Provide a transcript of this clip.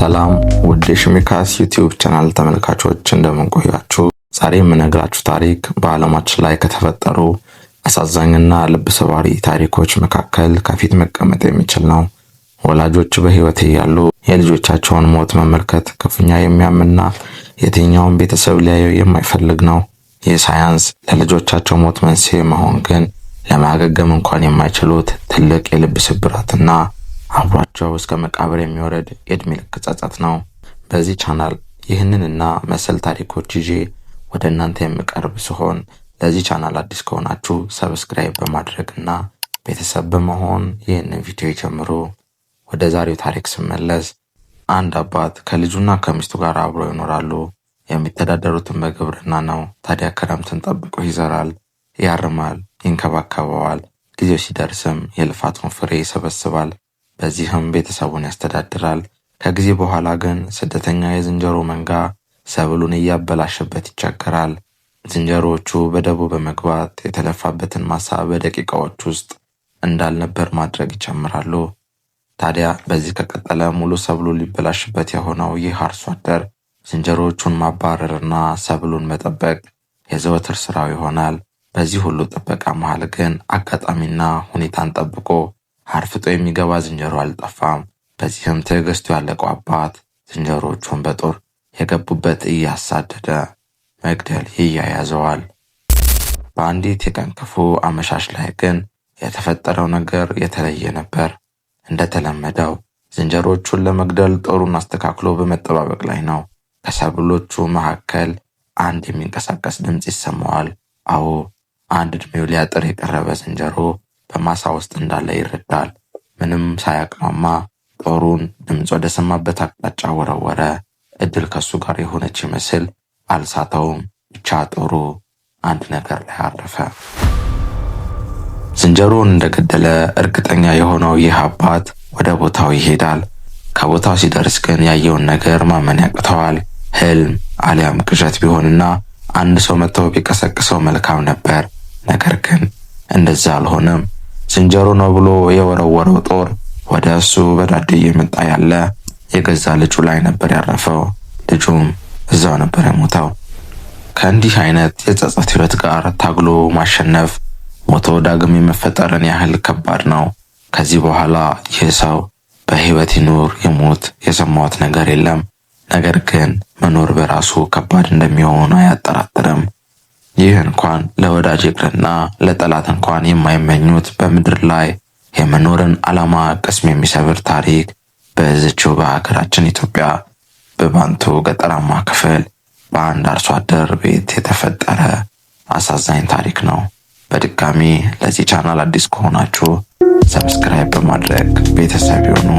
ሰላም ውድ የሽሚካስ ዩቲዩብ ቻናል ተመልካቾች እንደምን ቆያችሁ? ዛሬ የምነግራችሁ ታሪክ በዓለማችን ላይ ከተፈጠሩ አሳዛኝና ልብ ሰባሪ ታሪኮች መካከል ከፊት መቀመጥ የሚችል ነው። ወላጆች በህይወት ያሉ የልጆቻቸውን ሞት መመልከት ክፉኛ የሚያምና የትኛውን ቤተሰብ ሊያየው የማይፈልግ ነው። ይህ ሳይንስ ለልጆቻቸው ሞት መንስኤ መሆን ግን ለማገገም እንኳን የማይችሉት ትልቅ የልብ ስብራትና አብሯቸው እስከ መቃብር የሚወረድ የእድሜ ልክ ጸጸት ነው። በዚህ ቻናል ይህንንና መሰል ታሪኮች ይዤ ወደ እናንተ የምቀርብ ሲሆን ለዚህ ቻናል አዲስ ከሆናችሁ ሰብስክራይብ በማድረግና ቤተሰብ በመሆን ይህንን ቪዲዮ ይጀምሩ። ወደ ዛሬው ታሪክ ስመለስ አንድ አባት ከልጁና ከሚስቱ ጋር አብረው ይኖራሉ። የሚተዳደሩትን በግብርና ነው። ታዲያ ክረምትን ጠብቆ ይዘራል፣ ያርማል፣ ይንከባከበዋል። ጊዜው ሲደርስም የልፋቱን ፍሬ ይሰበስባል። በዚህም ቤተሰቡን ያስተዳድራል። ከጊዜ በኋላ ግን ስደተኛ የዝንጀሮ መንጋ ሰብሉን እያበላሸበት ይቸገራል። ዝንጀሮዎቹ በደቡ በመግባት የተለፋበትን ማሳ በደቂቃዎች ውስጥ እንዳልነበር ማድረግ ይጀምራሉ። ታዲያ በዚህ ከቀጠለ ሙሉ ሰብሉ ሊበላሽበት የሆነው ይህ አርሶ አደር ዝንጀሮዎቹን ማባረርና ሰብሉን መጠበቅ የዘወትር ስራው ይሆናል። በዚህ ሁሉ ጥበቃ መሃል ግን አጋጣሚና ሁኔታን ጠብቆ አርፍጦ የሚገባ ዝንጀሮ አልጠፋም። በዚህም ትዕግስቱ ያለቀው አባት ዝንጀሮዎቹን በጦር የገቡበት እያሳደደ መግደል ይያያዘዋል። በአንዲት የቀን ክፉ አመሻሽ ላይ ግን የተፈጠረው ነገር የተለየ ነበር። እንደተለመደው ዝንጀሮዎቹን ለመግደል ጦሩን አስተካክሎ በመጠባበቅ ላይ ነው። ከሰብሎቹ መካከል አንድ የሚንቀሳቀስ ድምፅ ይሰማዋል። አዎ፣ አንድ እድሜው ሊያጥር የቀረበ ዝንጀሮ በማሳ ውስጥ እንዳለ ይረዳል። ምንም ሳያቅማማ ጦሩን ድምፅ ወደ ሰማበት አቅጣጫ ወረወረ። እድል ከሱ ጋር የሆነች ይመስል አልሳተውም። ብቻ ጦሩ አንድ ነገር ላይ አረፈ። ዝንጀሮውን እንደገደለ እርግጠኛ የሆነው ይህ አባት ወደ ቦታው ይሄዳል። ከቦታው ሲደርስ ግን ያየውን ነገር ማመን ያቅተዋል። ህልም አሊያም ቅዠት ቢሆንና አንድ ሰው መጥቶ ቢቀሰቅሰው መልካም ነበር። ነገር ግን እንደዛ አልሆነም። ዝንጀሮ ነው ብሎ የወረወረው ጦር ወደ እሱ በዳዴ እየመጣ ያለ የገዛ ልጁ ላይ ነበር ያረፈው። ልጁም እዛው ነበር የሞተው። ከእንዲህ አይነት የጸጸት ህይወት ጋር ታግሎ ማሸነፍ ሞቶ ዳግም የመፈጠርን ያህል ከባድ ነው። ከዚህ በኋላ ይህ ሰው በህይወት ይኑር ይሙት የሰማሁት ነገር የለም። ነገር ግን መኖር በራሱ ከባድ እንደሚሆን አያጠራጥርም። ይህ እንኳን ለወዳጅ ይቅርና ለጠላት እንኳን የማይመኙት በምድር ላይ የመኖርን ዓላማ ቅስም የሚሰብር ታሪክ በዚችው በሀገራችን ኢትዮጵያ በባንቱ ገጠራማ ክፍል በአንድ አርሶ አደር ቤት የተፈጠረ አሳዛኝ ታሪክ ነው። በድጋሚ ለዚህ ቻናል አዲስ ከሆናችሁ ሰብስክራይብ በማድረግ ቤተሰብ ይሁኑ።